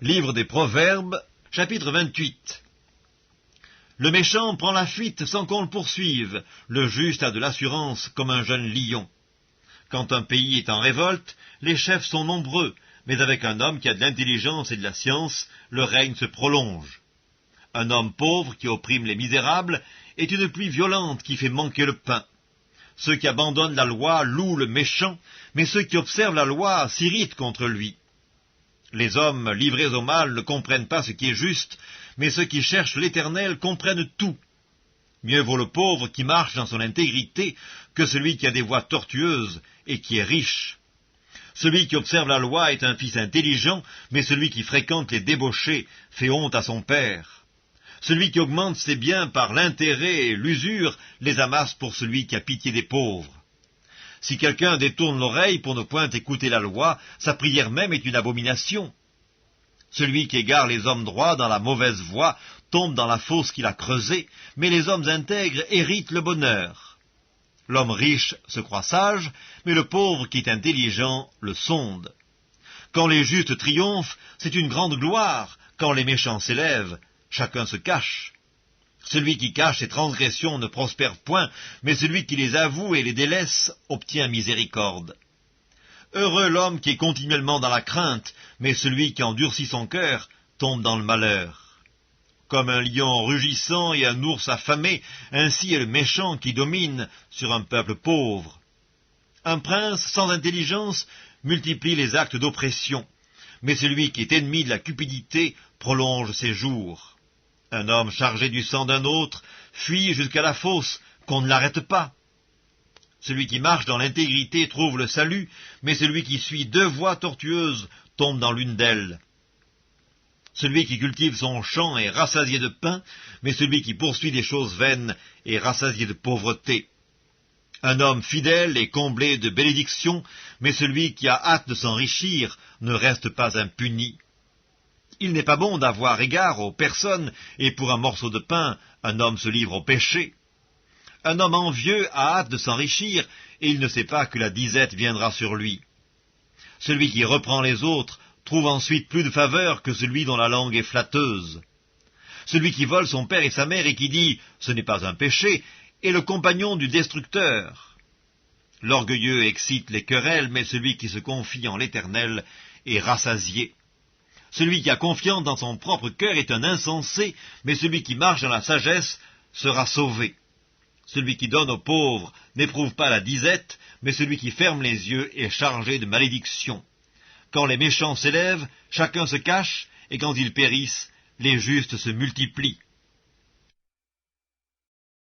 Livre des Proverbes, chapitre 28. Le méchant prend la fuite sans qu'on le poursuive, le juste a de l'assurance comme un jeune lion. Quand un pays est en révolte, les chefs sont nombreux, mais avec un homme qui a de l'intelligence et de la science, le règne se prolonge. Un homme pauvre qui opprime les misérables est une pluie violente qui fait manquer le pain. Ceux qui abandonnent la loi louent le méchant, mais ceux qui observent la loi s'irritent contre lui. Les hommes livrés au mal ne comprennent pas ce qui est juste, mais ceux qui cherchent l'Éternel comprennent tout. Mieux vaut le pauvre qui marche dans son intégrité que celui qui a des voies tortueuses et qui est riche. Celui qui observe la loi est un fils intelligent, mais celui qui fréquente les débauchés fait honte à son père. Celui qui augmente ses biens par l'intérêt et l'usure les amasse pour celui qui a pitié des pauvres. Si quelqu'un détourne l'oreille pour ne point écouter la loi, sa prière même est une abomination. Celui qui égare les hommes droits dans la mauvaise voie tombe dans la fosse qu'il a creusée, mais les hommes intègres héritent le bonheur. L'homme riche se croit sage, mais le pauvre qui est intelligent le sonde. Quand les justes triomphent, c'est une grande gloire. Quand les méchants s'élèvent, chacun se cache. Celui qui cache ses transgressions ne prospère point, mais celui qui les avoue et les délaisse obtient miséricorde. Heureux l'homme qui est continuellement dans la crainte, mais celui qui endurcit son cœur tombe dans le malheur. Comme un lion rugissant et un ours affamé, ainsi est le méchant qui domine sur un peuple pauvre. Un prince sans intelligence multiplie les actes d'oppression, mais celui qui est ennemi de la cupidité prolonge ses jours. Un homme chargé du sang d'un autre fuit jusqu'à la fosse, qu'on ne l'arrête pas. Celui qui marche dans l'intégrité trouve le salut, mais celui qui suit deux voies tortueuses tombe dans l'une d'elles. Celui qui cultive son champ est rassasié de pain, mais celui qui poursuit des choses vaines est rassasié de pauvreté. Un homme fidèle est comblé de bénédictions, mais celui qui a hâte de s'enrichir ne reste pas impuni. Il n'est pas bon d'avoir égard aux personnes, et pour un morceau de pain, un homme se livre au péché. Un homme envieux a hâte de s'enrichir, et il ne sait pas que la disette viendra sur lui. Celui qui reprend les autres trouve ensuite plus de faveur que celui dont la langue est flatteuse. Celui qui vole son père et sa mère et qui dit « ce n'est pas un péché » est le compagnon du destructeur. L'orgueilleux excite les querelles, mais celui qui se confie en l'Éternel est rassasié. Celui qui a confiance dans son propre cœur est un insensé, mais celui qui marche dans la sagesse sera sauvé. Celui qui donne aux pauvres n'éprouve pas la disette, mais celui qui ferme les yeux est chargé de malédiction. Quand les méchants s'élèvent, chacun se cache, et quand ils périssent, les justes se multiplient.